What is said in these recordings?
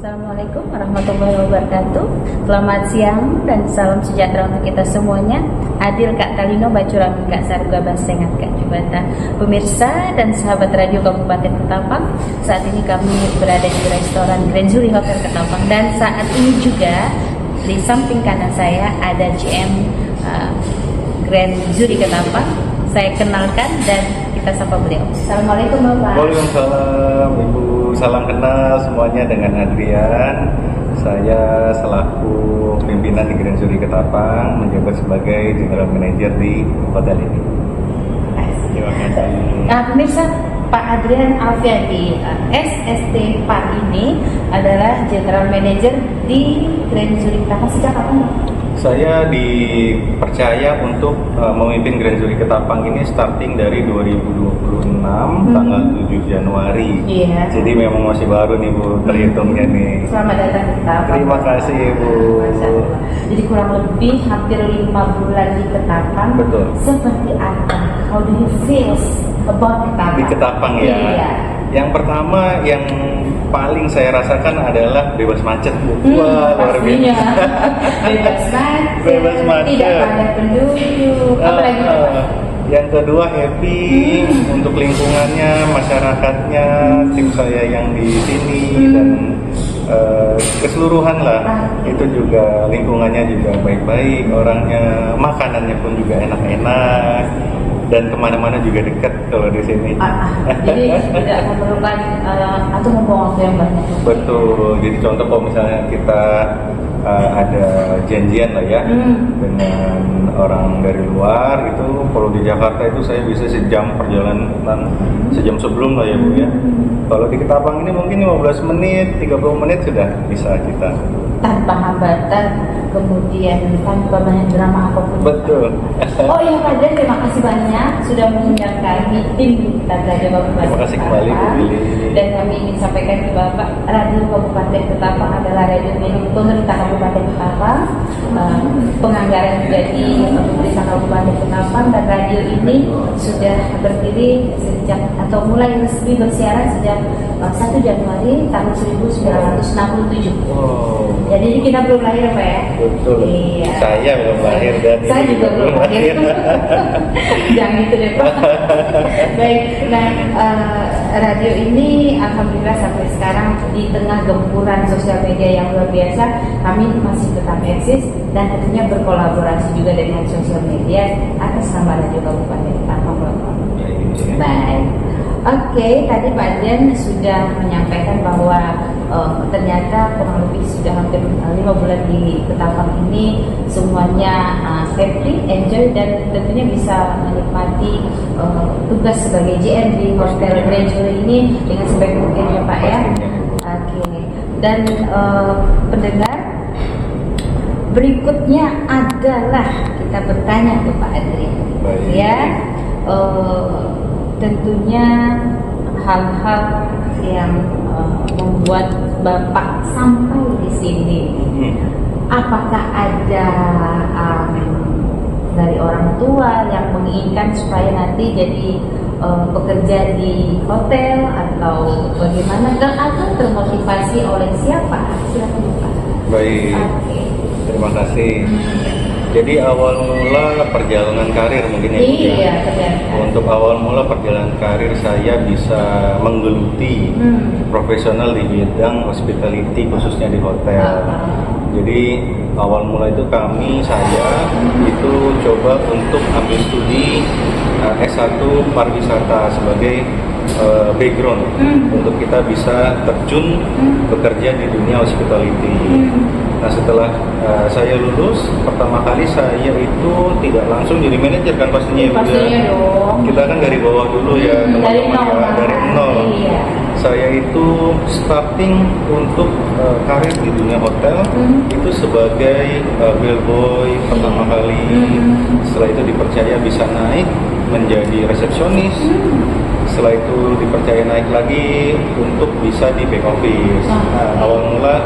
Assalamualaikum warahmatullahi wabarakatuh. Selamat siang dan salam sejahtera untuk kita semuanya. Adil Kak Talino Bacurami Kak Sarga Basengat Kak Jubata. Pemirsa dan sahabat radio Kabupaten Ketapang, saat ini kami berada di restoran Grand Zuri Hotel Ketapang, dan saat ini juga di samping kanan saya ada GM Grand Zuri Ketapang. Saya kenalkan dan kita sapa beliau. Assalamualaikum Bapak. Waalaikumsalam Ibu. Salam kenal semuanya dengan Adrian. Saya selaku pimpinan di Grand Zuri Ketapang, menjabat sebagai General Manager di hotel ini. Terima kasih. Nah, pemirsa, Pak Adrian Alfiandi SST Par ini adalah General Manager di Grand Zuri Ketapang sejak kapan? Saya dipercaya untuk memimpin Grand Zuri Ketapang ini starting dari 2026 tanggal 7 Januari. Iya. Jadi memang masih baru nih Bu, terhitungnya nih. Selamat datang di Ketapang. Terima kasih Bu. Masya Allah. Jadi kurang lebih hampir 5 bulan di Ketapang. Betul. Seperti apa? How do you feel about Ketapang? Di Ketapang ya. Iya. Yang pertama yang paling saya rasakan adalah bebas macet. Wah, luar pastinya. biasa. Bebas macet. Bebas macet. Tidak padat penduduk. Apalagi Bapak? Yang kedua happy untuk lingkungannya, masyarakatnya, tim saya yang di sini dan keseluruhan lah. Itu juga lingkungannya juga baik-baik, orangnya, makanannya pun juga enak-enak. Dan kemana-mana juga dekat kalau di sini. Jadi tidak memerlukan atau membuang waktu yang banyak. Betul. Jadi contoh kalau misalnya kita ada janjian lah ya dengan orang dari luar gitu, kalau di Jakarta itu saya bisa sejam perjalanan, sejam sebelum lah ya Bu ya. Kalau di Ketapang ini mungkin 15 menit, 30 menit sudah bisa kita. Tanpa hambatan, kemudian tanpa banyak drama apapun. Betul. Oh iya Pak Adrian, terima kasih banyak sudah mengundang kami tim kita Radio Kabupaten. Terima kasih kembali Bu Billy. Dan kami ingin sampaikan ke Bapak, Radio Kabupaten Ketapang adalah radio milik pemerintah Kabupaten Ketapang. Penganggaran jadi pemerintah Kabupaten Ketapang, dan radio ini sudah berdiri sejak atau mulai resmi bersiaran sejak 1 Januari tahun 1967. Wow. Jadi kita belum lahir Pak ya? Betul. Iya. Saya belum lahir dan saya ini juga belum lahir. Jangan gitu deh Pak. Baik, nah radio ini alhamdulillah sampai sekarang di tengah gempuran sosial media yang luar biasa, kami masih tetap eksis dan tentunya berkolaborasi juga dengan sosial media atas nama Radio Kabupaten Ketapang Bapak. Baik. Oke, tadi Pak Adrian sudah menyampaikan bahwa ternyata kurang lebih sudah hampir 5 bulan di Ketapang ini semuanya happy, enjoy, dan tentunya bisa menikmati tugas sebagai GM di Hotel Grand Zuri ini dengan sebaik mungkin ya Pak ya. Oke, dan pendengar, berikutnya adalah kita bertanya ke Pak Adrian. Ya. Tentunya hal-hal yang membuat Bapak sampai di sini. Apakah ada dari orang tua yang menginginkan supaya nanti jadi bekerja di hotel atau bagaimana, atau termotivasi oleh siapa? Silakan Pak. Baik. Okay. Terima kasih. Jadi awal mula perjalanan karir mungkin ya. Iya, untuk awal mula perjalanan karir saya bisa menggeluti profesional di bidang hospitality, khususnya di hotel. Jadi awal mula itu saya itu coba untuk ambil studi S1 pariwisata sebagai background untuk kita bisa terjun bekerja di dunia hospitality. Nah setelah saya lulus, pertama kali saya itu tidak langsung jadi manajer kan pastinya. Pastinya dong. Kita kan dari bawah dulu ya dari teman-teman nol. ya, dari nol. Iya. Saya itu starting untuk karir di dunia hotel itu sebagai bellboy pertama kali. Setelah itu dipercaya bisa naik menjadi resepsionis. Setelah itu dipercaya naik lagi untuk bisa di back office. Nah, awal mula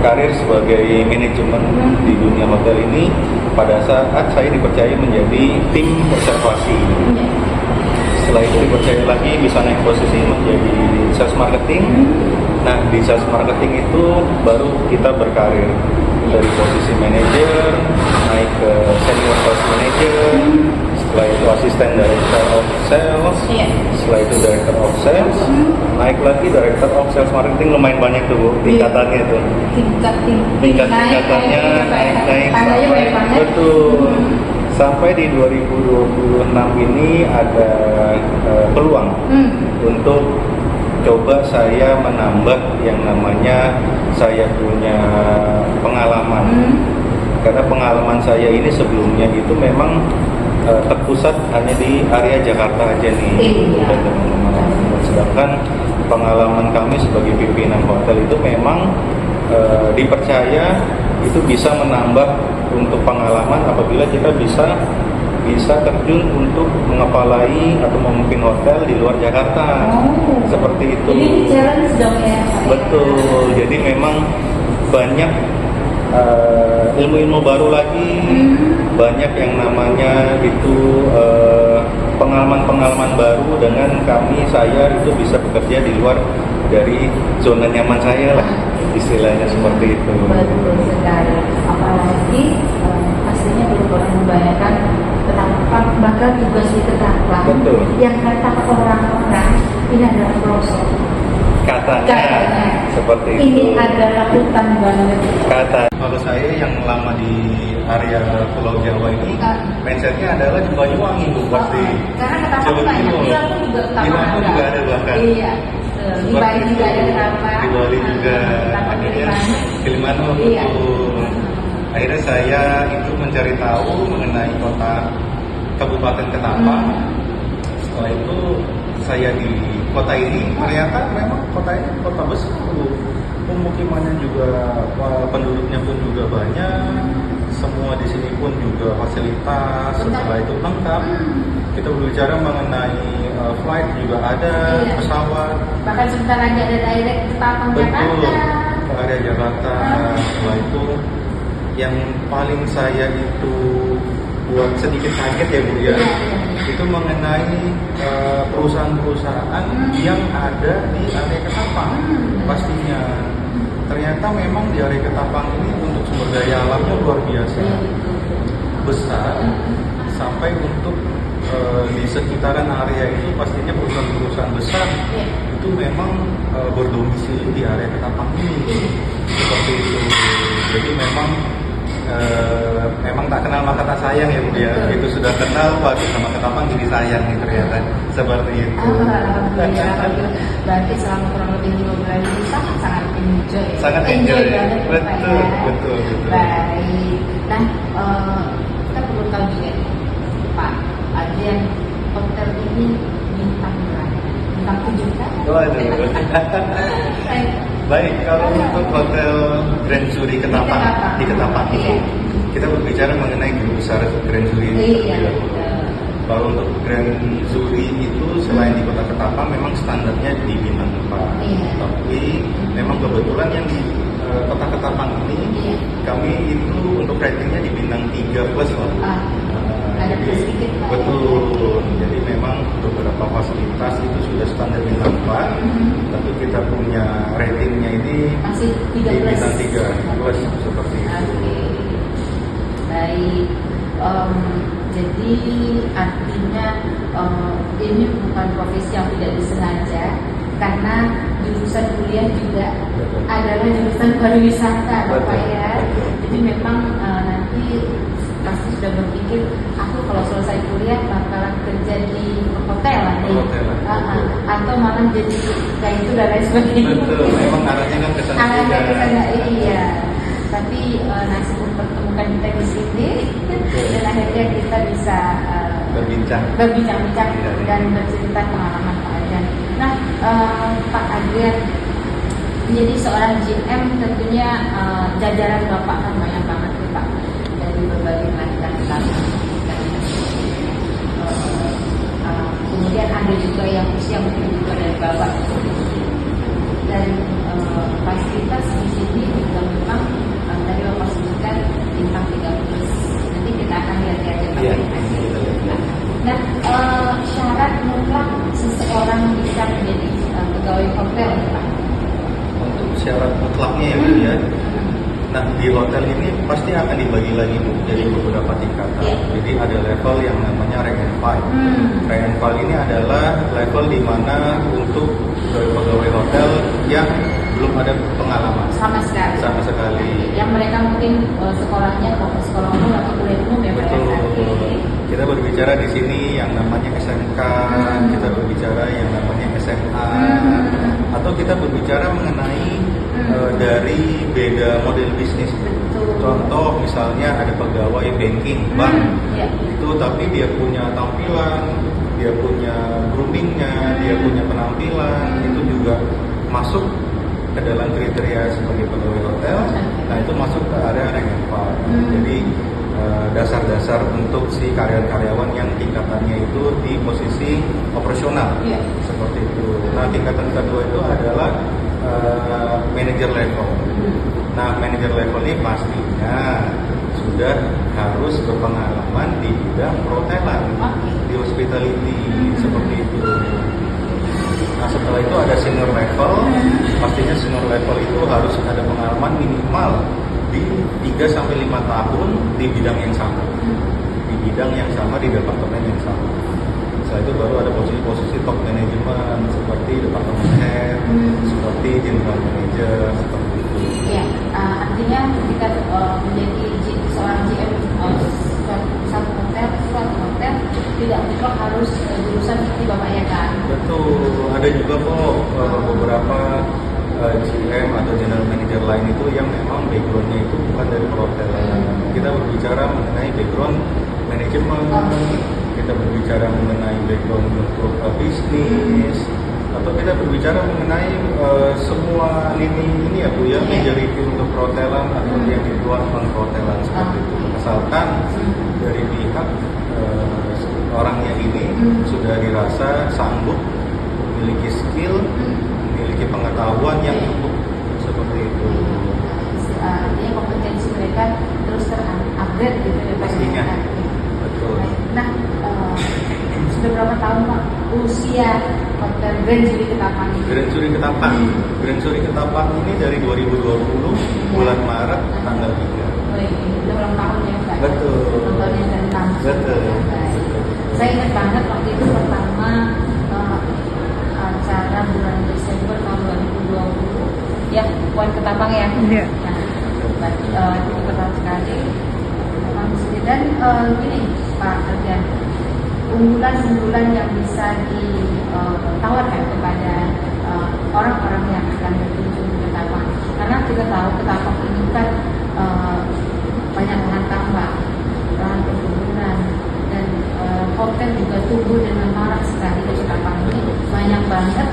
karir sebagai manajemen di dunia hotel ini pada saat saya dipercaya menjadi tim reservasi. Setelah itu dipercaya lagi bisa naik posisi menjadi sales marketing. Nah, di sales marketing itu baru kita berkarir dari posisi manajer naik ke senior sales manager, setelah itu asisten director of sales, Iya. setelah itu director of sales, naik lagi director of sales marketing. Lumayan banyak tuh Bu tingkatannya tuh. Tingkatannya naik sampai betul sampai di 2026 ini ada peluang untuk coba saya menambah yang namanya saya punya pengalaman. Karena pengalaman saya ini sebelumnya itu memang terpusat hanya di area Jakarta aja nih. Iya. Sedangkan pengalaman kami sebagai pimpinan hotel itu memang dipercaya itu bisa menambah untuk pengalaman apabila kita bisa terjun untuk mengepalai atau memimpin hotel di luar Jakarta. Seperti itu. Jadi challenge dong ya. Betul. Jadi memang banyak ilmu-ilmu baru lagi, banyak yang namanya itu pengalaman-pengalaman baru dengan saya itu bisa bekerja di luar dari zona nyaman saya lah, istilahnya seperti itu. Betul sekali. Apalagi pastinya belum pernah membayangkan betapa bakal tugas di Ketapang. Betul. Yang kata orang-orang ini adalah pelosok. Katanya seperti ini itu. adalah hutan banget. Kalau saya yang lama di area Pulau Jawa ini, mindsetnya adalah di Banyuwangi Bu, pasti. Karena Ketapang banyak. Di Lampung juga Ketapang juga ada bahkan. Iya. Di Bali juga ada Ketapang. Di Bali juga akhirnya Gilimanuk. Iya. Akhirnya saya itu mencari tahu mengenai kota Kabupaten Ketapang. Setelah itu saya di kota ini ternyata memang kota ini kota besar, pemukimannya juga penduduknya pun juga banyak, semua di sini pun juga fasilitas. Setelah itu lengkap. Kita berbicara mengenai flight juga ada, pesawat. Bahkan sebentar lagi ada direct Ketapang Betul, Jakarta. ke area Jakarta. Setelah itu yang paling saya itu buat sedikit kaget ya Bu ya, itu mengenai perusahaan-perusahaan yang ada di area Ketapang. Pastinya ternyata memang di area Ketapang ini untuk sumber daya alamnya luar biasa besar, sampai untuk di sekitaran area itu pastinya perusahaan-perusahaan besar itu memang berdomisili di area Ketapang ini. Seperti itu. Jadi memang tak kenal maka tak sayang ya Bu ya. Itu sudah kenal Pak sama Ketapang jadi sayang nih ternyata. Seperti itu. Alhamdulillah. Berarti selama kurang lebih 5 bulan ini sangat enjoy. Sangat enjoy. Banget ya, Pak, ya. Betul. Baik. Nah, kita perlu tahu juga nih, Pak Adrian, hotel ini bintang berapa? Bintang 7 kan? Waduh. Baik, kalau untuk hotel Grand Suri Ketapang di Ketapang itu kita berbicara mengenai grup besar Grand Suri ini. Kalau untuk Grand Suri itu selain di Kota Ketapang memang standarnya di bintang 4. Tapi memang kebetulan yang di Kota Ketapang ini kami itu untuk ratingnya di bintang 3 plus lah. Ada plus sedikit Pak. Betul. Jadi memang beberapa fasilitas itu sudah standar bintang 4, tapi kita punya ratingnya ini masih 3 di plus. bintang 3 plus seperti itu. Baik. Jadi artinya ini bukan profesi yang tidak disengaja, karena jurusan kuliah juga adalah jurusan pariwisata, Bapak ya. Jadi memang nanti pasti sudah berpikir, aku kalau selesai kuliah bakalan kerja di hotel nih, atau malah jadi kayak itu dan lain sebagainya. Betul, memang arahnya kan ke sana. Iya. Tapi nasib mempertemukan kita di sini, dan akhirnya kita bisa berbincang-bincang dan bercerita pengalaman Pak Adrian. Nah, Pak Adrian menjadi seorang GM tentunya jajaran Bapak kan banyak banget nih Pak, dari berbagai macam kemudian ada juga yang usia mungkin juga dari Bapak, dan fasilitas di sini juga memang tadi Bapak sebutkan bintang 3 plus. Nanti kita akan lihat-lihat ya Pak. Nah, syarat mutlak seseorang bisa menjadi pegawai hotel Pak. syarat mutlaknya ya Bu ya. Nah di hotel ini pasti akan dibagi lagi Bu jadi beberapa tingkatan. Jadi ada level yang namanya rank and file. Rank and file ini adalah level di mana untuk pegawai hotel yang belum ada pengalaman sama sekali. Yang mereka mungkin sekolahnya sekolah umum atau kuliah umum ya Pak. Betul. Kita berbicara di sini yang namanya SMK, kita berbicara yang namanya SMA, atau kita berbicara mengenai dari beda model bisnis. Contoh misalnya ada pegawai banking, bank, itu tapi dia punya tampilan, dia punya groomingnya, dia punya penampilan, itu juga masuk ke dalam kriteria sebagai pegawai hotel. Nah itu masuk ke area rank and file. Jadi dasar-dasar untuk si karyawan yang tingkatannya itu di posisi operasional, seperti itu. Nah tingkatan kedua itu adalah manager level. Nah manager level ini pastinya sudah harus berpengalaman di bidang perhotelan, di hospitality, seperti itu. Nah setelah itu ada senior level, pastinya senior level itu harus ada pengalaman minimal di 3-5 tahun di bidang yang sama, di departemen yang sama. Setelah itu baru ada posisi-posisi top manajemen seperti departemen head, seperti general manager, seperti itu. Ya, artinya kita menjadi seorang GM suatu hotel tidak mutlak harus jurusan seperti Bapak ya kan? Betul, ada juga kok beberapa GM atau general manager lain itu yang memang backgroundnya itu bukan dari perhotelan. Kita berbicara mengenai background manajemen, kita berbicara mengenai background untuk bisnis, atau kita berbicara mengenai semua lini ini ya Bu ya, majority untuk perhotelan atau yang di luar perhotelan seperti itu. Asalkan dari pihak orangnya ini sudah dirasa sanggup, memiliki skill, memiliki pengetahuan yang cukup, seperti itu. Artinya kompetensi mereka terus terupgrade gitu ya Pak. Pastinya. Betul. Nah, sudah berapa tahun Pak usia hotel Grand Suri Ketapang ini? Grand Suri Ketapang. Grand Suri Ketapang ini dari 2020 bulan Maret tanggal 3. Udah ulang tahun ya Pak? Betul. Ulang tahun yang ke-6. Betul. Saya ingat banget waktu itu pertama acara bulan Desember tahun 2020 ya, Puan Ketapang ya. Iya. Nah, itu keren sekali. Memang di sini dan gini Pak Ardian, unggulan-unggulan yang bisa ditawarkan kepada orang-orang yang akan berkunjung ke Ketapang. Karena kita tahu Ketapang ini kan banyak lahan tambak, lahan perkebunan, dan hotel juga tumbuh dengan marak sekali di Ketapang ini, banyak banget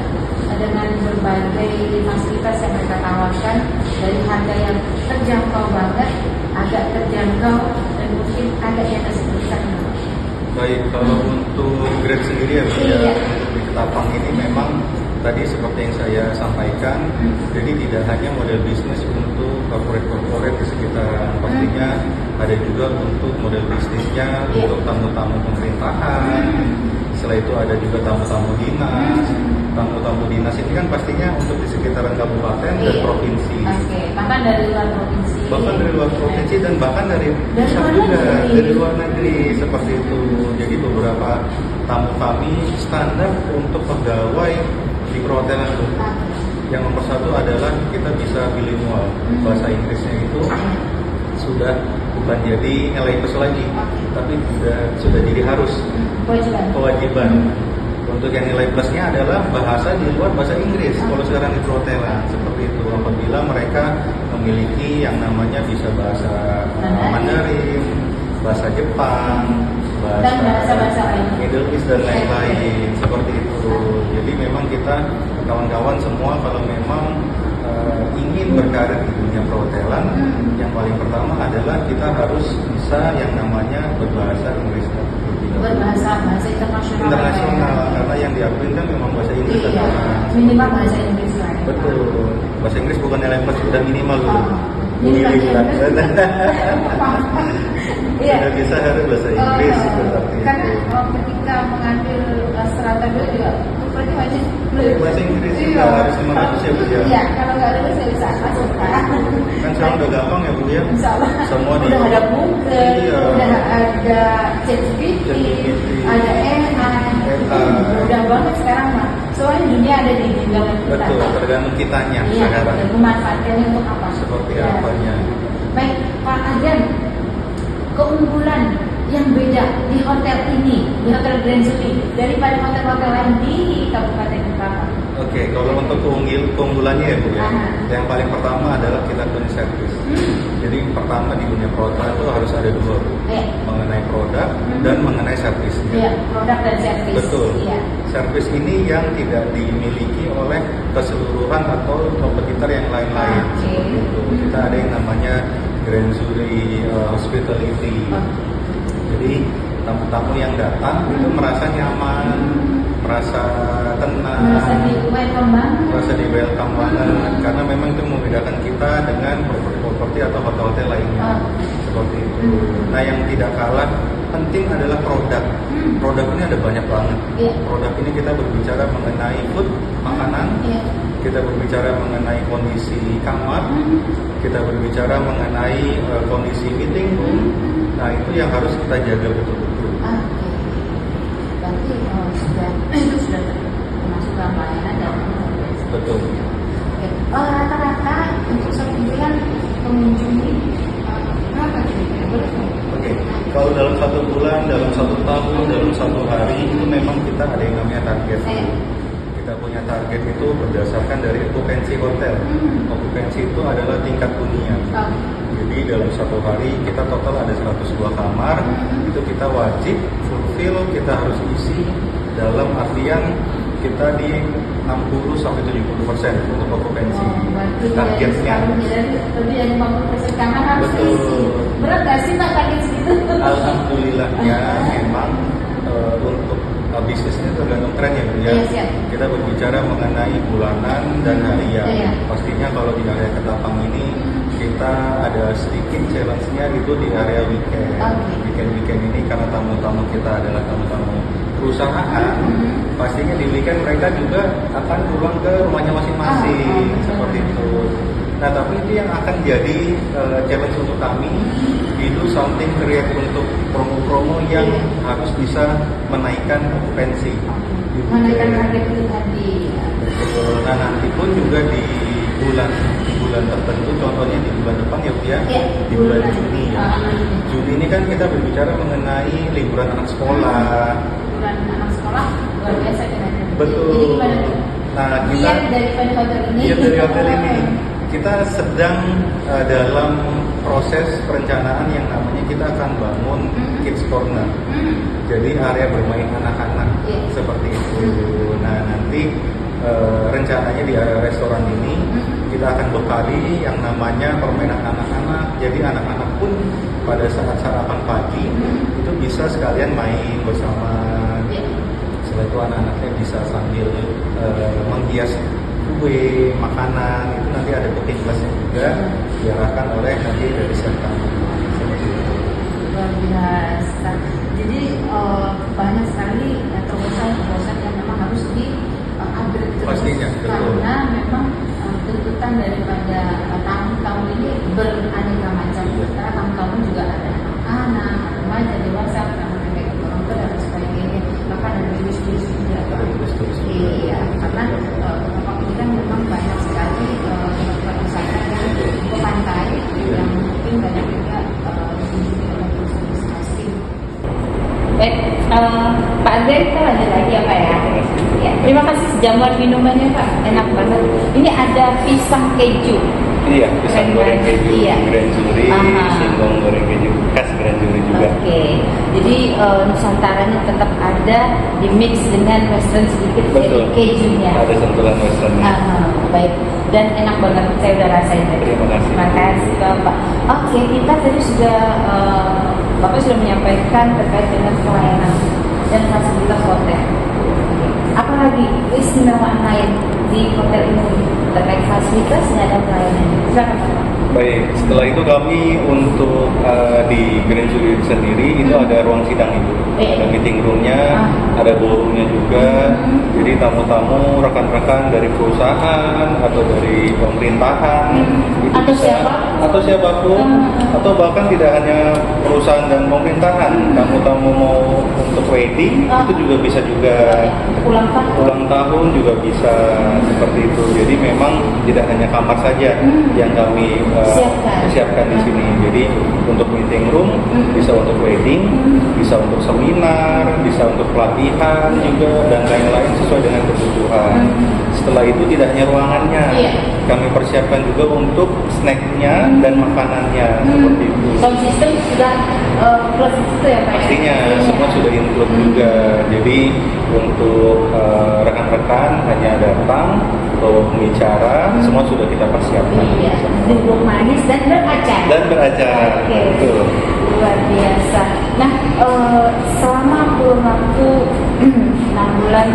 dengan berbagai fasilitas yang mereka tawarkan dari harga yang terjangkau banget, agak terjangkau, dan mungkin ada yang kesulitan. Baik, kalau untuk Grand sendiri ya Bu ya, untuk di Ketapang ini memang tadi seperti yang saya sampaikan, jadi tidak hanya model bisnis untuk corporate di sekitar, pastinya ada juga untuk model bisnisnya untuk tamu-tamu pemerintahan. Setelah itu ada juga tamu-tamu dinas. Tamu-tamu dinas ini kan pastinya untuk di sekitaran kabupaten dan provinsi. Bahkan dari luar provinsi. Bahkan dari luar provinsi dan bahkan dari pusat juga, dari luar negeri seperti itu. Jadi beberapa tamu kami standar untuk pegawai di perhotelan itu. Yang nomor satu adalah kita bisa bilingual, bahasa Inggrisnya itu sudah bukan jadi nilai plus lagi, tapi sudah jadi harus kewajiban. Untuk yang nilai plusnya adalah bahasa di luar bahasa Inggris. Kalau sekarang di perhotelan seperti itu, apabila mereka memiliki yang namanya bisa bahasa Mandarin, bahasa Jepang, bahasa Middle East dan lain-lain seperti itu. Jadi memang kita kawan-kawan semua kalau memang ingin berkarir di dunia perhotelan, yang paling pertama adalah kita harus bisa yang namanya berbahasa Inggris. Bahasa internasional, karena yang diakui kan memang bahasa Inggris. Minimal bahasa Inggris lah. Betul, bahasa Inggris bukan nilai plus, udah minimal dulu. Iya. Tidak bisa harus bahasa Inggris seperti karena itu. ketika mengambil strata 2 juga berarti wajib bahasa Inggris juga Iya. harus 500 ya Bu ya. Iya, kalau nggak lulus saya bisa masuk kan. Kan sekarang udah gampang ya Bu ya. Insya Allah. Semua di Udah ada Google, Iya. udah ada ChatGPT, ChatGPT, ada AI. Udah banget sekarang mah. Soalnya dunia ada di genggaman kita. Betul, tergantung kitanya Iya, sekarang. dan memanfaatkannya untuk apa? Seperti Ya. apanya. Baik, Pak Adrian, keunggulan yang beda di hotel ini, di Hotel Grand Suri, daripada hotel-hotel lain di Kabupaten Ketapang. Oke, kalau untuk keunggulannya ya Bu ya, Aha. yang paling pertama adalah kita punya servis. Jadi pertama di dunia perhotelan itu harus ada dua Bu, Iya. mengenai produk dan mengenai servisnya. Iya, produk dan servis. Betul. Iya. Servis ini yang tidak dimiliki oleh keseluruhan atau kompetitor yang lain-lain. Oke. Seperti itu. Kita ada yang namanya Grand Suri Hospitality. Jadi tamu-tamu yang datang itu merasa nyaman, merasa tenang, Merasa di welcome banget. merasa di welcome banget, karena memang itu membedakan kita dengan properti atau hotel-hotel lainnya. Seperti itu. Nah, yang tidak kalah penting adalah produk. Produk ini ada banyak banget. Iya. Produk ini kita berbicara mengenai food, makanan, Iya. kita berbicara mengenai kondisi kamar, kita berbicara mengenai kondisi meeting room. Nah, itu yang harus kita jaga betul-betul. Oke. Berarti sudah itu sudah termasuk dalam pelayanan dan Betul. Oke. Rata-rata untuk satu bulan pengunjung ini berapa kira-kira? Boleh nggak? Oke, kalau dalam satu bulan, dalam satu tahun, dalam satu hari itu memang kita ada yang namanya target. Kita punya target itu berdasarkan dari okupansi hotel. Okupansi itu adalah tingkat hunian. Oh. Jadi dalam satu hari kita total ada 102 kamar, itu kita wajib fulfill, kita harus isi dalam artian kita di 60-70% untuk okupansi targetnya. Lebih dari 50% kamar harus Betul. diisi. Berat nggak sih Pak target segitu? Alhamdulillahnya memang untuk bisnisnya tergantung tren ya Bu ya. Iya, siap. Kita berbicara mengenai bulanan dan harian. Iya. Pastinya kalau di area Ketapang ini kita ada sedikit challenge-nya itu di area weekend. Oke. Weekend ini karena tamu-tamu kita adalah tamu-tamu perusahaan, pastinya di weekend mereka juga akan pulang ke rumahnya masing-masing seperti itu. Nah, tapi itu yang akan jadi challenge untuk kami, itu something create untuk promo-promo yang harus bisa menaikkan okupansi. Menaikkan harga itu tadi. Betul. Nah, nanti pun juga di bulan tertentu, contohnya di bulan depan ya Bu ya, Iya, di bulan Juni ya. Juni ini kan kita berbicara mengenai liburan anak sekolah. Bulan anak sekolah luar biasa kira-kira. Betul. Jadi gimana tuh? Nah, kita Giat daripada hotel ini. Giat dari hotel ini. Kita sedang dalam proses perencanaan yang namanya kita akan bangun kids corner. Jadi area bermain anak-anak seperti itu. Nah, nanti rencananya di area restoran ini kita akan bekali yang namanya permainan anak-anak. Jadi anak-anak pun pada saat sarapan pagi itu bisa sekalian main bersama. Setelah itu anak-anaknya bisa sambil menghias kue, makanan, itu nanti ada cooking class-nya juga diarahkan oleh nanti dari serta. Luar biasa. Jadi banyak sekali terobosan-terobosan yang memang harus di-upgrade terus. Pastinya, betul. Karena memang tuntutan daripada tamu-tamu ini beraneka macam. Karena tamu-tamu juga ada anak, remaja, dewasa, anak-anak orang tua dan sebagainya. Bahkan ada turis-turis juga. Iya, karena Bapak ini kan memang banyak sekali tempat wisata yang ke pantai yang mungkin banyak juga dikunjungi oleh turis asing. Baik, Pak Andre kita lanjut lagi ya Pak ya. Ya, terima kasih jamuan minumannya Pak, enak banget. Ini ada pisang keju. Iya, pisang goreng keju, Iya. Grand Suri, singkong goreng keju, khas Grand Suri juga. Oke, jadi Nusantaranya tetap ada di mix dengan western sedikit dari Betul. kejunya. Ada sentuhan western. Baik, dan enak banget, saya udah rasain tadi. Terima kasih. Terima kasih Bapak. Oke, kita tadi sudah Bapak sudah menyampaikan terkait dengan pelayanan dan fasilitas hotel. Apalagi keistimewaan lain di hotel ini terkait fasilitasnya dan pelayanan? Silakan Bapak. Baik, setelah itu kami untuk di Grand Studio sendiri itu ada ruang sidang Ibu. Ada meeting roomnya, ada ballroomnya juga. Jadi tamu-tamu, rekan-rekan dari perusahaan atau dari pemerintahan itu Atau bisa, siapapun. atau siapapun, atau bahkan tidak hanya perusahaan dan pemerintahan. Tamu-tamu mau untuk wedding itu juga bisa juga. Ulang tahun juga bisa seperti itu. Jadi memang tidak hanya kamar saja yang kami siapkan di sini. Jadi untuk meeting room, bisa untuk wedding, bisa untuk seminar, bisa untuk pelatihan juga dan lain-lain sesuai dengan kebutuhan. Setelah itu tidak hanya ruangannya, kami persiapkan juga untuk snacknya dan makanannya seperti itu. Sound system sudah plus itu ya Pak? Pastinya semua sudah include juga. Jadi untuk rekan-rekan hanya datang atau pembicara semua sudah kita persiapkan. Iya, duduk manis dan beracara. Dan beracara. Oke, Betul. luar biasa. Nah, selama kurun waktu 6 bulan,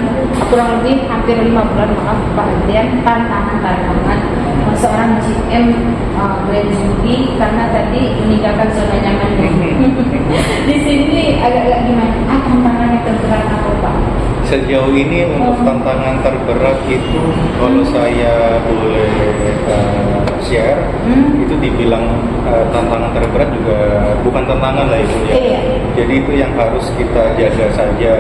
kurang lebih hampir 5 bulan, maaf Pak Adrian, tantangan seorang GM Grand Judi karena tadi meninggalkan zona nyamannya. Di sini agak-agak gimana? Tantangan yang terberat apa Pak? Sejauh ini untuk tantangan terberat itu kalau saya boleh share itu dibilang tantangan terberat juga bukan tantangan lah Ibu ya. Jadi itu yang harus kita jaga saja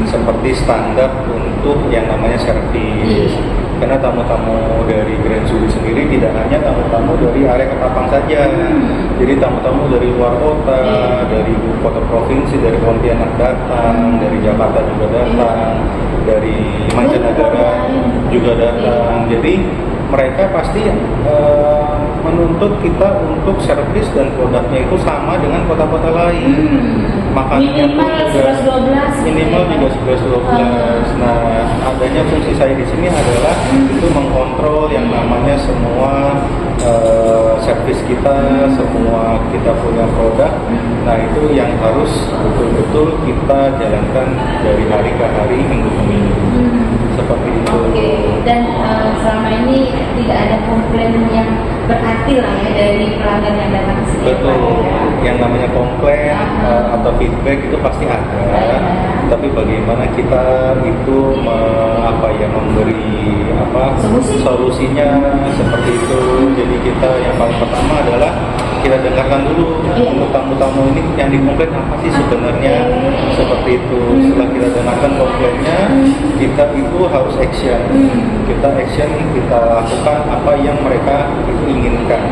seperti standar untuk yang namanya servis. Karena tamu-tamu dari Grand Sudi sendiri tidak hanya tamu-tamu dari area Ketapang saja. Jadi tamu-tamu dari luar kota, dari ibu kota provinsi, dari Pontianak datang, dari Jakarta juga datang, dari mancanegara juga datang. Jadi mereka pasti menuntut kita untuk servis dan produknya itu sama dengan kota-kota lain. Makanya minimal juga 11-12. Nah, adanya fungsi saya di sini adalah itu mengkontrol yang namanya semua servis kita, semua kita punya produk. Nah, itu yang harus betul-betul kita jalankan dari hari ke hari, minggu ke minggu. Seperti itu. Oke. Dan selama ini tidak ada komplain yang berarti lah ya dari pelanggan yang datang ke sini. Betul. Yang namanya komplain atau feedback itu pasti ada. Tapi bagaimana kita itu memberi solusinya seperti itu. Jadi kita yang paling pertama adalah kita dengarkan dulu untuk tamu-tamu ini yang dikomplain apa sih sebenarnya seperti itu. Setelah kita dengarkan komplainnya, kita itu harus action. Kita action, kita lakukan apa yang mereka itu inginkan.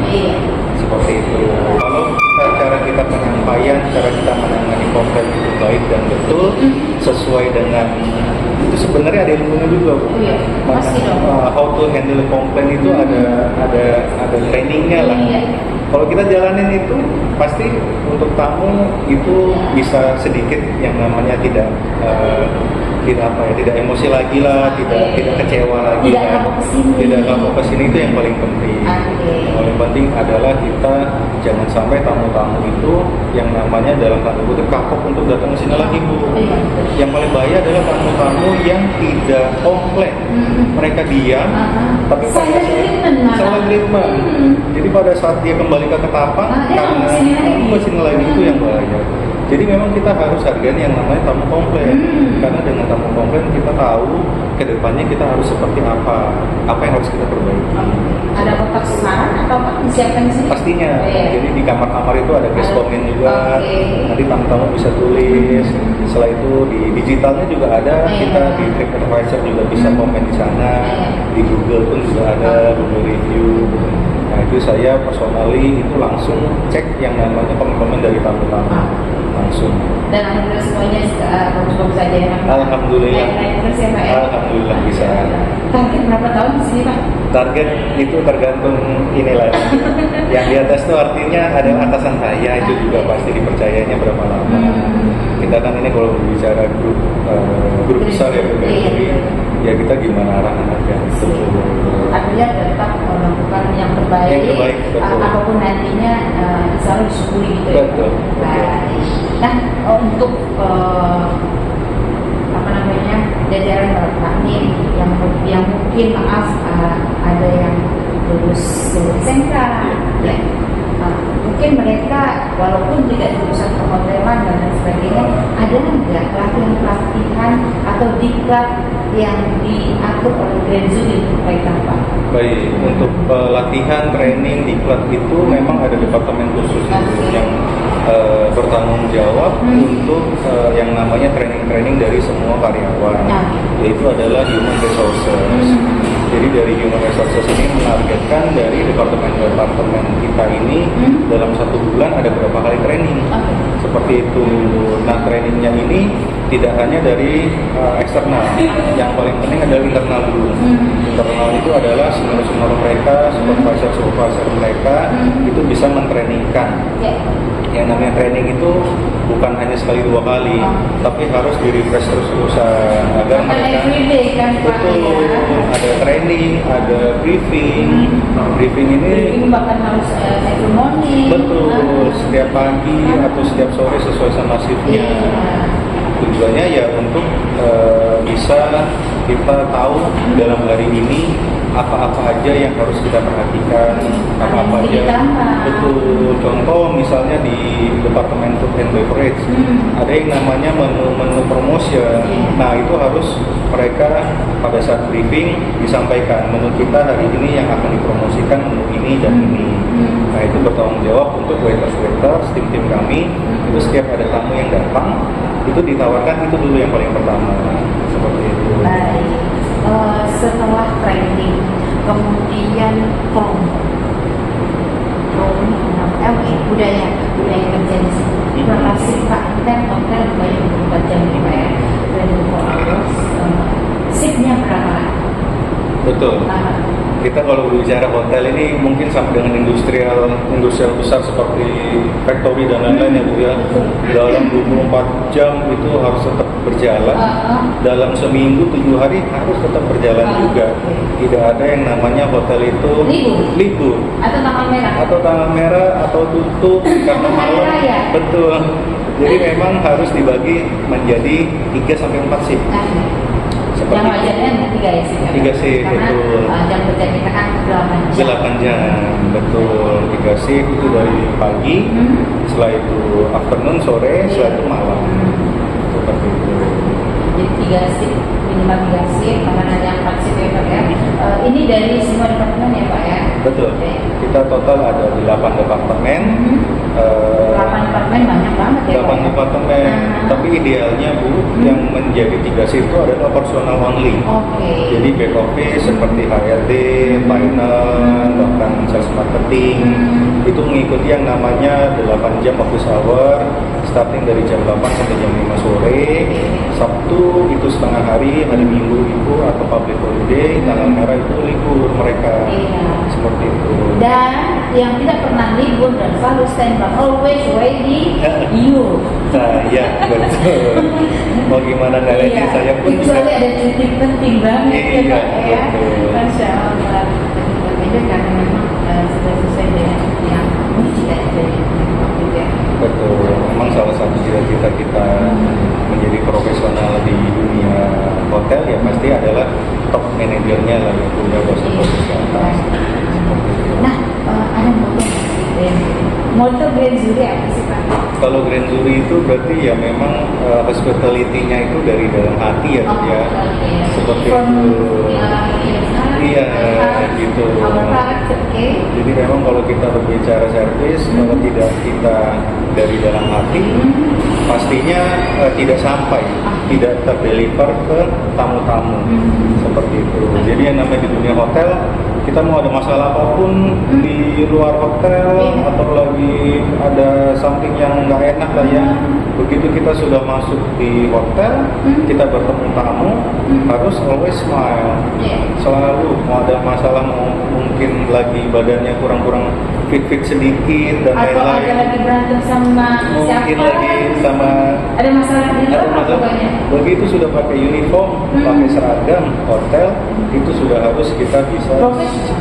Seperti itu. Kalau cara kita penyampaian, cara kita menangani komplain itu baik dan betul sesuai dengan itu sebenarnya ada ilmunya juga Bu. How to handle complaint itu ada trainingnya lah. Kalau kita jalanin itu pasti untuk tamu itu bisa sedikit yang namanya tidak emosi lagi lah, tidak kecewa lagi lah, tidak kapok kesini itu yang paling penting. Paling penting adalah kita jangan sampai tamu-tamu itu yang namanya dalam tanda kutip kapok untuk datang ke sini lagi Bu. Yang paling bahaya adalah tamu-tamu yang tidak komplain, mereka diam, tapi pada salah treatment. Jadi pada saat dia kembali ke Ketapang karena kesini lagi itu yang bahaya. Jadi memang kita harus hargai yang namanya tamu komplain, karena dengan tamu komplain kita tahu kedepannya kita harus seperti apa yang harus kita perbaiki. Ada kotak saran atau apa disiapkan di sini? Pastinya. Jadi di kamar-kamar itu ada guest comment juga. Nanti tamu-tamu bisa tulis. Setelah itu di digitalnya juga ada. Kita di TripAdvisor juga bisa komen di sana. Di Google pun juga ada Google review. Nah itu saya personally itu langsung cek yang namanya komen-komen dari tamu-tamu langsung. Dan alhamdulillah semuanya bagus-bagus saja ya Pak. Alhamdulillah. Terus ya Pak ya. Alhamdulillah bisa. Target berapa tahun di sini Pak? Target itu tergantung inilah. Yang di atas itu artinya adalah atasan saya itu juga pasti dipercayanya berapa lama. Kita kan ini kalau berbicara grup besar ya Bu. Jadi ya kita gimana arahan aja. Artinya tetap melakukan yang terbaik, apapun nantinya selalu disyukuri gitu ya. Betul. Nah untuk jajaran kami yang mungkin maaf ada yang lulus SMK, ya. Mungkin mereka walaupun tidak jurusan perhotelan dan lain sebagainya, ada nggak pelatihan atau diklat yang diatur oleh Grand Zuri terkait Pak? Baik, untuk pelatihan, training, diklat itu memang ada departemen khusus yang bertanggung jawab untuk yang namanya training-training dari semua karyawan, yaitu adalah human resources. Jadi dari human resources ini menargetkan dari departemen-departemen kita ini dalam 1 bulan ada berapa kali training, seperti itu. Nah, trainingnya ini tidak hanya dari eksternal, yang paling penting adalah internal dulu. Internal itu adalah senior-senior mereka, supervisor mereka itu bisa mentrainingkan. Yang namanya training itu bukan hanya sekali 2 kali, tapi harus di-refresh terus-terusan agar mereka betul ada training, ada briefing. Briefing ini bahkan harus every morning. Betul, setiap pagi atau setiap sore sesuai sama shiftnya. Tujuannya ya untuk bisa kita tahu dalam hari ini apa-apa aja yang harus kita perhatikan, apa-apa aja. Betul. Contoh misalnya di Departemen Food and Beverage ada yang namanya menu promotion. Nah, itu harus mereka pada saat briefing disampaikan menu kita hari ini yang akan dipromosikan menu ini dan ini. Nah, itu bertanggung jawab untuk waiters, tim kami. Itu setiap ada tamu yang datang itu ditawarkan itu dulu yang paling pertama, seperti itu. Baik. Setelah training, kemudian budaya kerja di sini. Berapa sih Pak? Hotel banyak 24 jam nih Pak ya. 24 hours. Shiftnya berapa? Betul. Kita kalau berbicara hotel ini mungkin sama dengan industrial besar seperti factory dan lain-lain ya Bu ya. Dalam 24 jam itu harus tetap berjalan. Dalam seminggu 7 hari harus tetap berjalan juga. Tidak ada yang namanya hotel itu libur. Atau tanggal merah atau tutup karena malam. Betul. Jadi memang harus dibagi menjadi 3-4 shift. Yang wajarnya 3 shift. 3 shift, betul. Jam kerja kita kan 8 jam. 8 jam, betul. 3 shift itu dari pagi, setelah itu afternoon, sore, setelah itu malam. Seperti itu. Jadi 3 shift, minimal 3 shift, bahkan ada yang 4 shift ya Pak ya. Ini dari semua departemen ya Pak ya? Betul. Kita total ada 8 departemen. 8 departemen banyak banget ya 8 departemen, tapi idealnya Bu, yang menjadi 3 shift itu adalah personal only. Jadi back office seperti HRD, finance, bahkan sales marketing, itu mengikuti yang namanya 8 jam office hour, starting dari jam 8 sampai jam 5 sore. Sabtu itu setengah hari, hari Minggu itu atau public holiday, tanggal merah itu libur mereka. Seperti itu. Dan yang tidak pernah libur dan selalu standby, always ready, you. Saya betul. Mau gimana nggak ready, saya pun juga. Kecuali ada cuti penting banget ya Pak ya. Masya Allah. Itu karena memang sudah sesuai dengan yang kita jadi juga. Betul. Memang salah satu cita-cita kita menjadi profesional di dunia hotel ya pasti adalah top manajernya lah yang punya bos-bos di atas. Nah, ada moto Grand Zuri apa sih Pak? Kalau Grand Zuri itu berarti ya memang hospitality-nya itu dari dalam hati ya, ya. Seperti itu. Iya, gitu. Jadi memang kalau kita berbicara servis, kalau tidak kita dari dalam hati, pastinya tidak sampai, tidak terdeliver ke tamu-tamu. Seperti itu. Jadi yang namanya di dunia hotel, kita mau ada masalah apapun di luar hotel atau lagi ada something yang nggak enak lah ya, begitu kita sudah masuk di hotel, kita bertemu tamu harus always smile, selalu. Mau ada masalah, mau mungkin lagi badannya kurang fit sedikit dan lain-lain, atau ada lagi berantem sama mungkin siapa, lagi sama ada masalah di luar, begitu sudah pakai uniform, pakai seragam hotel, itu sudah harus kita bisa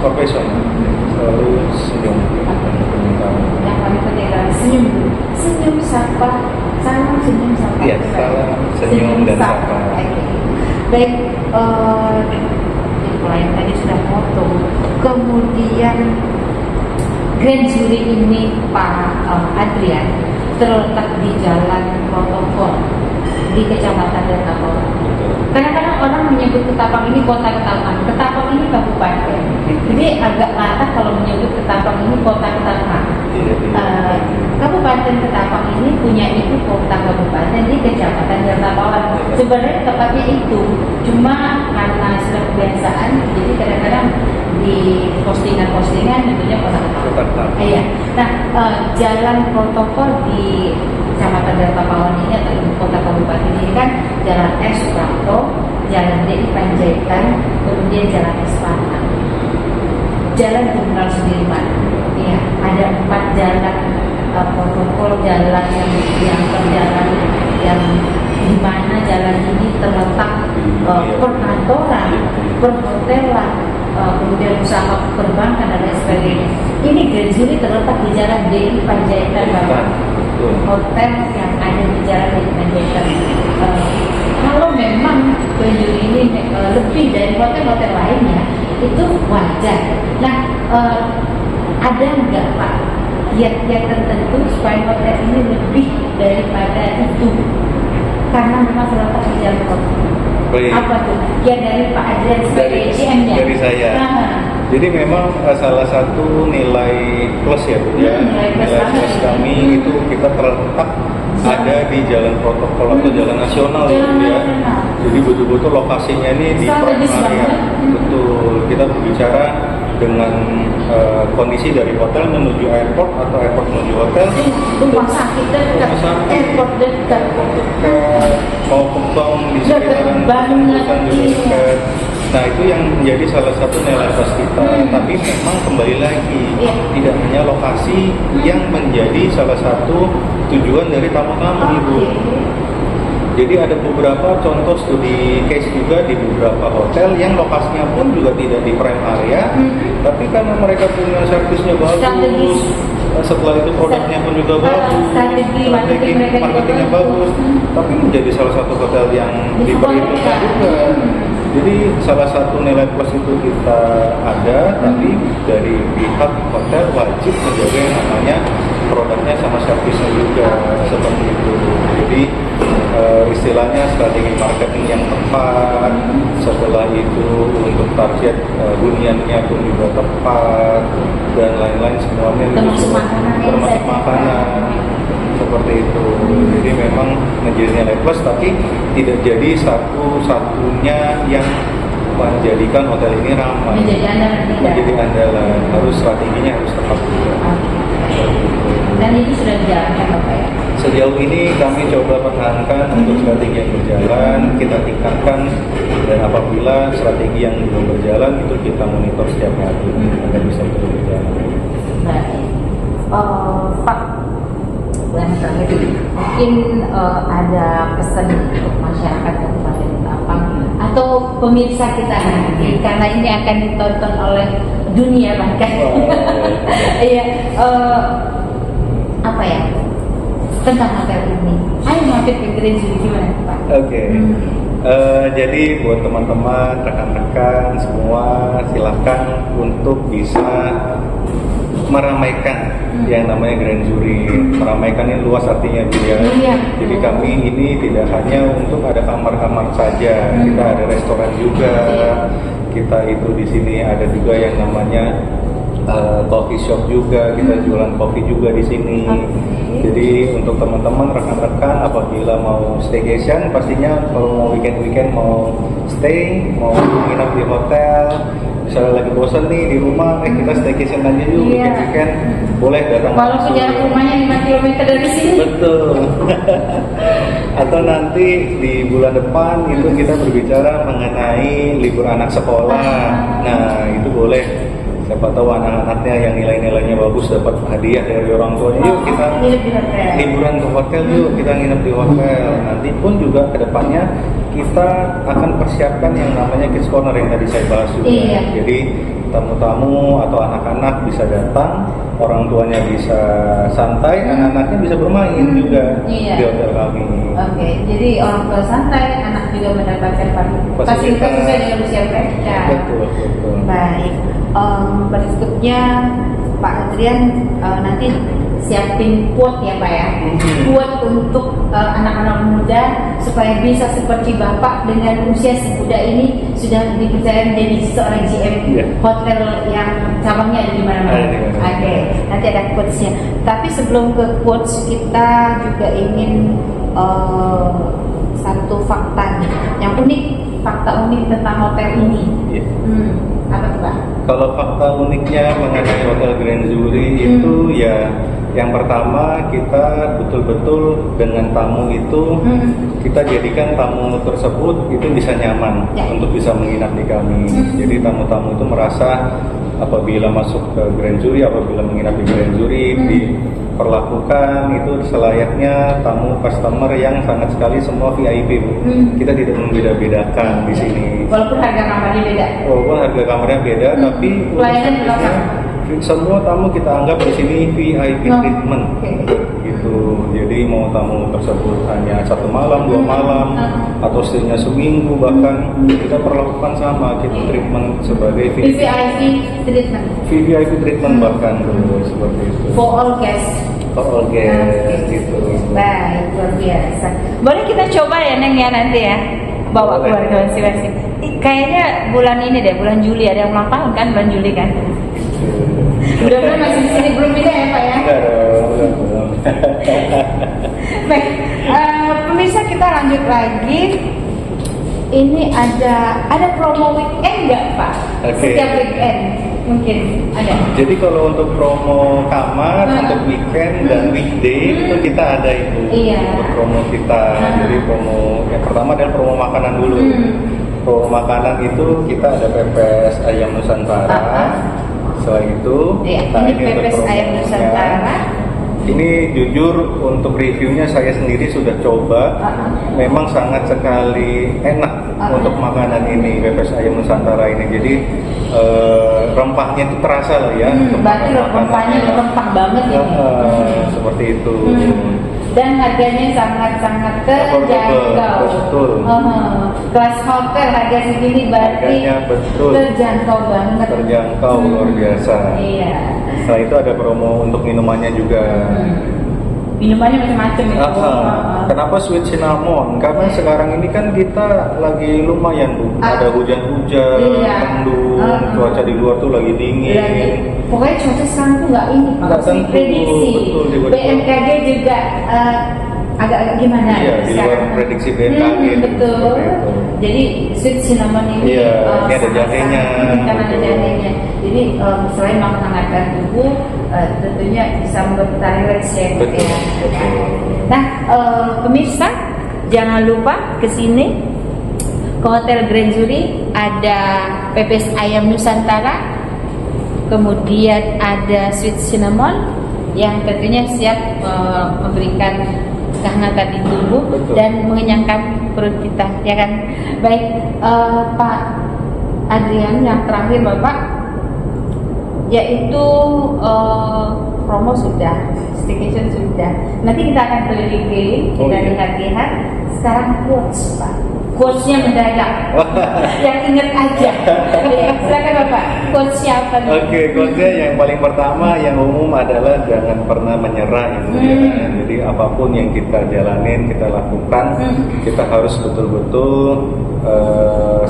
profesional, selalu senyum. Yang paling penting adalah senyum sapa, salam senyum sapa. Iya, salam senyum dan sapa. Baik, klien tadi sudah foto, kemudian Grand Jury ini Pak Adrian terletak di Jalan Protokol di Kecamatan Datapolan. Kadang-kadang orang menyebut Ketapang ini kota Ketapang, Ketapang ini kabupaten. Jadi agak latah kalau menyebut Ketapang ini kota Ketapang. Kabupaten Ketapang ini punya ibu kota kabupaten di Kecamatan Datapolan. Sebenarnya tepatnya itu, cuma karena sudah kebiasaan, jadi kadang-kadang di postingan-postingan tentunya kota Ketapang. Iya. Nah, jalan protokol di Kecamatan Datapolan ini atau ibu kota kabupaten ini kan Jalan S Suprapto, Jalan D Panjaitan, kemudian Jalan S Patang, Jalan Jenderal Sudirman. Iya, ada 4 jalan protokol jalan yang berjalan yang di mana jalan ini terletak perkantoran, perhotelan, kemudian usaha perbankan dan lain sebagainya. Ini Grand Jury terletak di Jalan D Panjaitan, Bapak. Hotel yang ada di Jalan D Panjaitan. Kalau memang Grand Jury ini lebih dari hotel-hotel lainnya, itu wajar. Nah, ada nggak Pak kiat-kiat tertentu supaya hotel ini lebih daripada itu? Karena memang terletak di jalan protokol. Apa tuh? Ya dari Pak Adrian sebagai GM-nya. Dari saya. Jadi memang salah satu nilai plus ya Bu ya. Nilai plus kami itu kita terletak ada di jalan protokol atau jalan nasional ya Bu ya. Jadi betul-betul lokasinya ini di prime area. Betul. Kita berbicara dengan kondisi dari hotel menuju airport atau airport menuju hotel. Rumah sakit dekat, airport dekat, mau kembang di sekitaran kawasan juga dekat. Nah itu yang menjadi salah satu nilai plus kita. Tapi memang kembali lagi tidak hanya lokasi yang menjadi salah satu tujuan dari tamu-tamu Ibu. Jadi ada beberapa contoh studi case juga di beberapa hotel yang lokasinya pun juga tidak di prime area, tapi karena mereka punya servisnya bagus, setelah itu produknya pun juga bagus, strategi marketingnya bagus, tapi menjadi salah satu hotel yang diperhitungkan juga. Jadi salah satu nilai plus itu kita ada, tapi dari pihak hotel wajib menjaga yang namanya produknya sama servisnya juga seperti itu. Jadi istilahnya strategi marketing yang tepat, setelah itu untuk target huniannya pun juga tepat dan lain-lain semuanya termasuk makanan seperti itu. Jadi memang menjadi nilai plus tapi tidak jadi satu-satunya yang menjadikan hotel ini ramai. Menjadi andalan, harus strateginya harus tepat juga. Dan ini sudah dijalankan Bapak ya? Sejauh ini kami coba pertahankan untuk strategi yang berjalan, kita tingkatkan, dan apabila strategi yang belum berjalan itu kita monitor setiap hari agar bisa terus berjalan. Baik, Pak, yang terakhir mungkin ada pesan untuk masyarakat Kabupaten Ketapang atau pemirsa kita nanti karena ini akan ditonton oleh dunia bahkan. Iya, apa ya? Tentang hotel ini, ayo mampir ke Grand Jury gimana Pak? Oke. Jadi buat teman-teman, rekan-rekan semua silahkan untuk bisa meramaikan yang namanya Grand Jury. Meramaikan ini luas artinya Bu ya. Jadi kami ini tidak hanya untuk ada kamar-kamar saja, kita ada restoran juga. Kita itu di sini ada juga yang namanya coffee shop juga, kita jualan kopi juga di sini. Jadi untuk teman-teman rekan-rekan apabila mau staycation, pastinya kalau mau weekend mau stay, mau nginap di hotel, misalnya lagi bosan nih di rumah, kita staycation aja yuk weekend boleh datang. Walaupun jarak rumahnya 5 km dari sini. Betul. Atau nanti di bulan depan itu kita berbicara mengenai libur anak sekolah. Nah itu boleh. Siapa tahu anak-anaknya yang nilai-nilainya bagus dapat hadiah dari orang tuanya, yuk kita liburan ke hotel, yuk kita nginep di hotel. Nanti pun juga kedepannya kita akan persiapkan yang namanya Kids Corner yang tadi saya bahas juga. Jadi tamu-tamu atau anak-anak bisa datang, orang tuanya bisa santai, anak-anaknya bisa bermain juga di hotel kami. Oke, jadi orang tua santai, anak juga mendapatkan fasilitas sesuai dengan usia mereka. Betul. Baik. Berikutnya Pak Adrian nanti siapin quote ya Pak ya, quote untuk anak-anak muda supaya bisa seperti Bapak dengan usia semuda ini sudah dipercaya menjadi seorang GM hotel yang cabangnya ada di mana-mana. Oke, nanti ada quotesnya. Tapi sebelum ke quotes, kita juga ingin satu fakta yang unik, fakta unik tentang hotel ini. Apa tuh Pak? Kalau fakta uniknya mengenai Hotel Grand Zuri itu ya, yang pertama kita betul-betul dengan tamu itu kita jadikan tamu tersebut itu bisa nyaman untuk bisa menginap di kami. Jadi tamu-tamu itu merasa apabila masuk ke Grand Zuri, apabila menginap di Grand Zuri, diperlakukan itu selayaknya tamu customer yang sangat sekali semua VIP. Kita tidak membeda-bedakan di sini. Walaupun harga kamarnya beda. Walaupun harga kamarnya beda, tapi pelayanan lengkap. Semua tamu kita anggap di sini VIP treatment. Gitu. Jadi mau tamu tersebut hanya 1 malam, 2 malam, atau setidaknya seminggu bahkan kita perlakukan sama, kita treatment sebagai VIP treatment. VIP treatment bahkan seperti itu. For all guests. For all guests gitu. Baik, luar biasa. Boleh kita coba ya Neng ya nanti ya, bawa keluarga masing-masing. Kayaknya bulan ini deh, bulan Juli ada yang ulang tahun kan, bulan Juli kan. Mudah-mudahan masih di sini, belum pindah ya Pak ya. Belum. Baik, pemirsa kita lanjut lagi. Ini ada promo weekend nggak Pak? Setiap weekend mungkin ada. Jadi kalau untuk promo kamar untuk weekend dan weekday itu kita ada itu. Untuk promo kita. Jadi promo yang pertama adalah promo makanan dulu. Promo makanan itu kita ada pepes ayam Nusantara. Setelah itu, ini pepes ayam Nusantara. Ini jujur untuk reviewnya saya sendiri sudah coba, memang sangat sekali enak untuk makanan ini, pepes ayam Nusantara ini. Jadi rempahnya itu terasa lah ya. Berarti rempahnya rempah banget ya. Seperti itu. Dan harganya sangat-sangat terjangkau. Betul. Kelas hotel harga segini berarti terjangkau banget. Terjangkau luar biasa. Iya. Setelah itu ada promo untuk minumannya juga. Minumannya macam-macam ya. Kenapa sweet cinnamon? Karena sekarang ini kan kita lagi lumayan Bu, ada hujan-hujan, mendung, cuaca di luar tuh lagi dingin. Pokoknya cuaca sekarang tuh nggak ini Pak, prediksi. BMKG juga agak-agak gimana? Iya, di luar prediksi BMKG. Betul. Jadi sweet cinnamon ini ini ada jahenya. Kan ada jahenya. Jadi selain menghangatkan tubuh, tentunya bisa membuat kita relax ya. Betul. Nah, pemirsa jangan lupa kesini ke Hotel Grand Zuri, ada pepes ayam Nusantara, kemudian ada sweet cinnamon yang tentunya siap memberikan kehangatan di tubuh dan mengenyangkan perut kita, ya kan? Baik, Pak Adrian, yang terakhir Bapak, yaitu promo sudah, staycation sudah. Nanti kita akan keliling-keliling, kita lihat-lihat. Sekarang quotes Pak, quotesnya mendadak, yang inget aja. Silakan Bapak, quotes siapa nih? Oke, quotesnya yang paling pertama, yang umum adalah jangan pernah menyerah. Jadi apapun yang kita jalanin, kita lakukan, kita harus betul-betul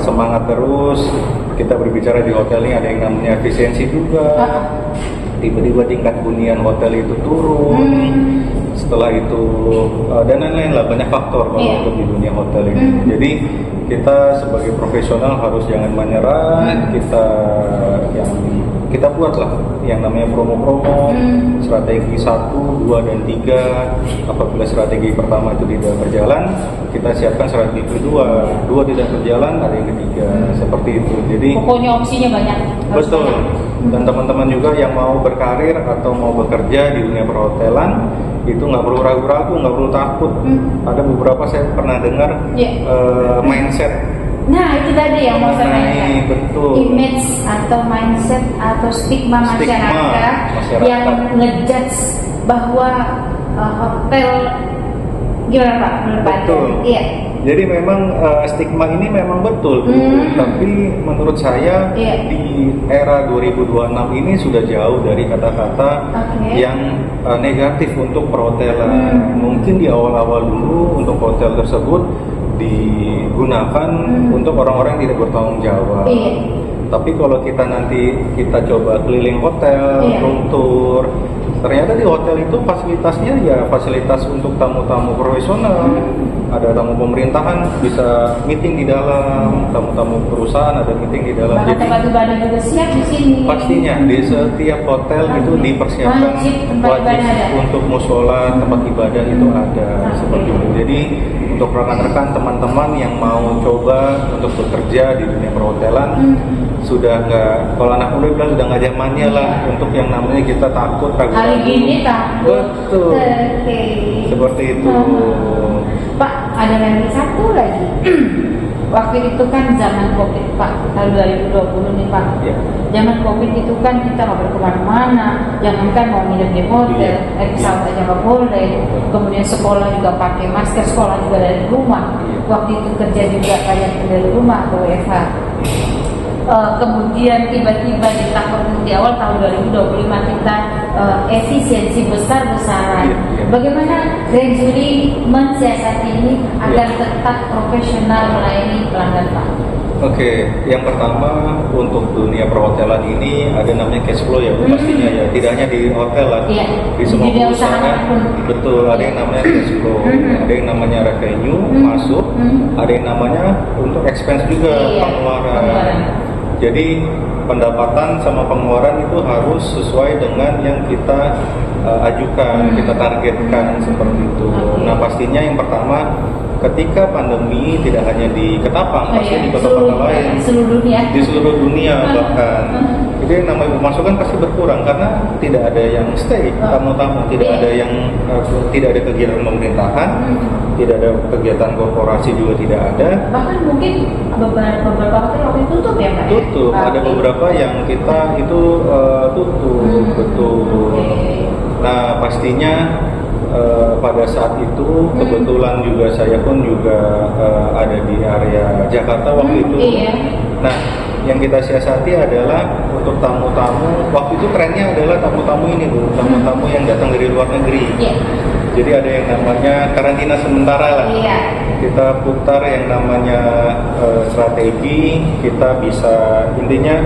semangat terus. Kita berbicara di hotel ini ada yang namanya efisiensi juga. Tiba-tiba tingkat hunian hotel itu turun. Setelah itu dan lain-lain lah, banyak faktor kalau untuk di dunia hotel ini. Jadi kita sebagai profesional harus jangan menyerah. Kita buatlah yang namanya promo-promo, strategi 1, 2, dan 3. Apabila strategi pertama itu tidak berjalan, kita siapkan strategi kedua. 2 tidak berjalan, ada yang ketiga. Seperti itu. Jadi pokoknya opsinya banyak. Betul. Dan teman-teman juga yang mau berkarir atau mau bekerja di dunia perhotelan, itu nggak perlu ragu-ragu, nggak perlu takut. Ada beberapa saya pernah dengar mindset. Nah, itu tadi yang mau saya tanyakan. Betul. Image atau mindset atau stigma masyarakat yang ngejudge bahwa hotel, gimana Pak menurut Pak? Betul. Iya. Jadi memang stigma ini memang betul, Bu. Tapi menurut saya di era 2026 ini sudah jauh dari kata-kata yang negatif untuk perhotelan. Mungkin di awal-awal dulu untuk hotel tersebut digunakan untuk orang-orang yang tidak bertanggung jawab. Tapi kalau kita coba keliling hotel, room tour, ternyata di hotel itu fasilitasnya ya fasilitas untuk tamu-tamu profesional. Ada tamu pemerintahan bisa meeting di dalam, tamu-tamu perusahaan ada meeting di dalam. Bahkan tempat ibadah juga siap di sini. Pastinya di setiap hotel itu dipersiapkan wajib untuk musola, tempat ibadah itu ada seperti itu. Jadi untuk rekan-rekan teman-teman yang mau coba untuk bekerja di dunia perhotelan sudah nggak, kalau anak muda bilang sudah nggak zamannya lah untuk yang namanya kita takut ragu-ragu. Hari ini takut. Betul. Seperti itu. Pak, ada lagi satu lagi. Waktu itu kan zaman COVID, Pak, tahun 2020 nih, Pak. Zaman COVID itu kan kita nggak boleh kemana-mana, jangankan mau nginep di hotel, pesawat aja nggak boleh. Kemudian sekolah juga pakai masker, sekolah juga dari rumah. Waktu itu kerja juga kayak dari rumah atau WFH. Kemudian tiba-tiba di awal tahun 2025 kita efisiensi besar-besaran. Bagaimana Grand Jury mensiasati ini agar tetap profesional melayani pelanggan, Pak? Oke, yang pertama untuk dunia perhotelan ini ada namanya cash flow ya, pastinya ya. Tidak hanya di hotel lah, di semua perusahaan. Betul, ada yang namanya cash flow, ada yang namanya revenue masuk, ada yang namanya untuk expense juga pengeluaran. Jadi pendapatan sama pengeluaran itu harus sesuai dengan yang kita ajukan, kita targetkan seperti itu. Nah pastinya yang pertama ketika pandemi tidak hanya di Ketapang, pasti di kota-kota lain, di seluruh dunia bahkan. Jadi yang namanya pemasukan pasti berkurang karena tidak ada yang stay, tamu-tamu, tidak ada yang tidak ada kegiatan pemerintahan, tidak ada kegiatan korporasi juga tidak ada. Bahkan mungkin beberapa hotel waktu itu tutup ya, Pak? Tutup, ada beberapa yang kita itu tutup, betul. Nah pastinya pada saat itu kebetulan juga saya pun juga ada di area Jakarta waktu itu. Nah yang kita siasati adalah untuk tamu-tamu, waktu itu trennya adalah tamu-tamu ini Bu, tamu-tamu yang datang dari luar negeri. Jadi ada yang namanya karantina sementara lah. Kita putar yang namanya strategi, kita bisa intinya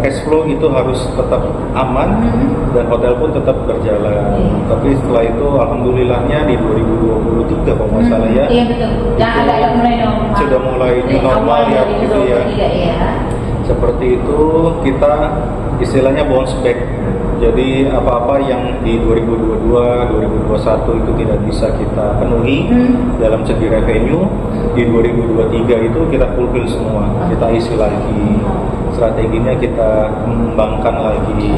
cash flow itu harus tetap aman dan hotel pun tetap berjalan. Tapi setelah itu alhamdulillahnya di 2023 kalau nggak salah ya. Iya betul. Sudah mulai normal ya gitu ya. Seperti itu kita istilahnya bounce back. Jadi apa-apa yang di 2022, 2021 itu tidak bisa kita penuhi dalam segi revenue, di 2023 itu kita fulfill semua, kita isi lagi, strateginya kita mengembangkan lagi,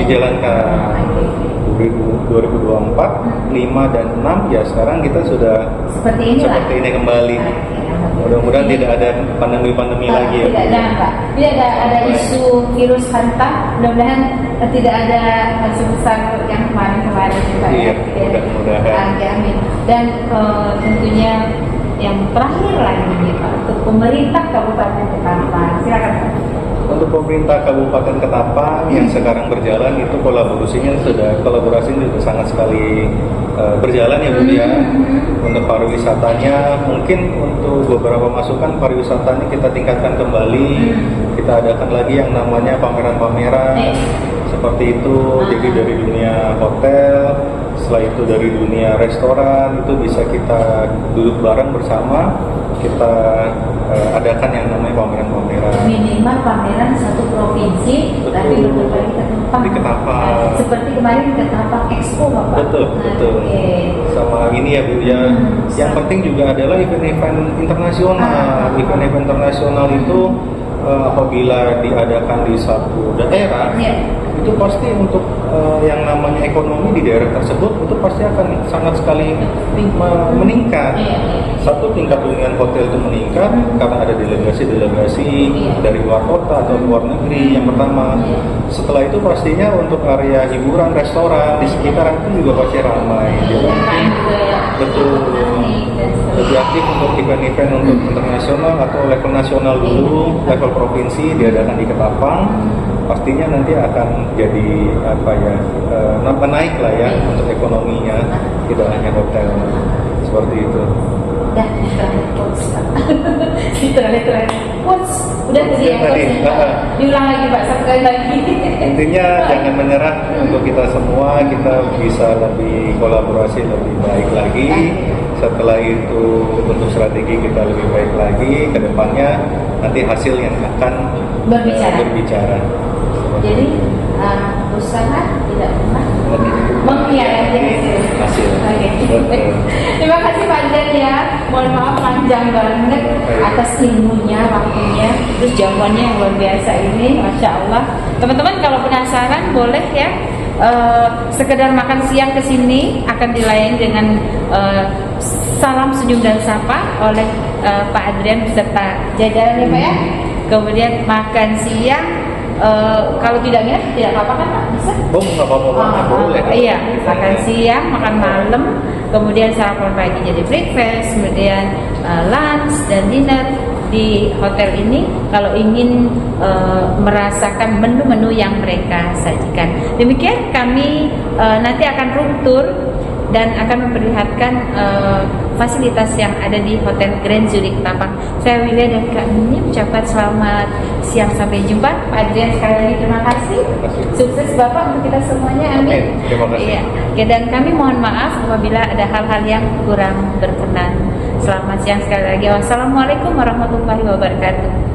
dijalankan. 2024, 5 dan 6 ya sekarang kita sudah seperti ini kembali. Mudah-mudahan tidak ada pandemi-pandemi lagi ya. Jangan Pak. Tidak ada isu virus hantam. Mudah-mudahan tidak ada sebesar yang kemarin-kemarin Pak. Iya, mudah-mudahan. Amin. Dan tentunya yang terakhir lagi nih Pak, untuk pemerintah Kabupaten Ketapang. Silakan Pak. Untuk pemerintah Kabupaten Ketapang yang sekarang berjalan itu kolaborasinya sudah sangat sekali berjalan ya Bu ya. Untuk pariwisatanya mungkin untuk beberapa masukan pariwisatanya kita tingkatkan kembali, kita adakan lagi yang namanya pameran-pameran seperti itu. Jadi dari dunia hotel, setelah itu dari dunia restoran itu bisa kita duduk bareng bersama, kita adakan yang namanya pameran-pameran. Minimal pameran satu provinsi, tapi berbagi ke Ketapang. Di Ketapang. Seperti kemarin Ketapang Expo Bapak. Betul. Sama ini ya Bu ya. Yang penting juga adalah event-event internasional. Event-event internasional itu apabila diadakan di satu daerah, itu pasti untuk yang namanya ekonomi di daerah tersebut itu pasti akan sangat sekali meningkat. Satu, tingkat hunian hotel itu meningkat karena ada delegasi-delegasi dari luar kota atau luar negeri yang pertama. Setelah itu pastinya untuk area hiburan, restoran di sekitaran itu juga pasti ramai. Betul. lebih aktif untuk event-event untuk internasional atau level nasional dulu, level provinsi diadakan di Ketapang. Pastinya nanti akan jadi apa ya, naik lah ya untuk ekonominya, tidak hanya hotel seperti itu. Dah, terakhir quotes Pak. Terakhir quotes. Udah tadi ya quotesnya. Diulang lagi Pak, satu kali lagi. Intinya jangan menyerah untuk kita semua, kita bisa lebih kolaborasi lebih baik lagi. Setelah itu untuk strategi kita lebih baik lagi ke depannya, nanti hasil yang akan berbicara. Jadi usaha tidak pernah mengkhianati hasil. Oke. Terima kasih Pak Adrian ya. Mohon maaf panjang banget atas ilmunya, waktunya, terus jawabannya yang luar biasa ini, masya Allah. Teman-teman kalau penasaran boleh ya. Sekedar makan siang ke sini akan dilayani dengan salam senyum dan sapa oleh Pak Adrian beserta jajaran ya Pak ya. Kemudian makan siang. Kalau tidak minat tidak apa-apa kan Pak? Bisa? Oh, nggak apa-apa, boleh. Iya, makan siang, makan malam, kemudian sarapan pagi jadi breakfast, kemudian lunch dan dinner di hotel ini. Kalau ingin merasakan menu-menu yang mereka sajikan. Demikian kami nanti akan room tour dan akan memperlihatkan fasilitas yang ada di Hotel Grand Zurich Ketapang. Saya Wilya dan Kak Mimi ucapkan selamat siang, sampai jumpa. Pak Adrian sekali lagi terima kasih. Sukses Bapak untuk kita semuanya, amin. Terima kasih. Iya. Oke, dan kami mohon maaf apabila ada hal-hal yang kurang berkenan. Selamat siang sekali lagi. Wassalamualaikum warahmatullahi wabarakatuh.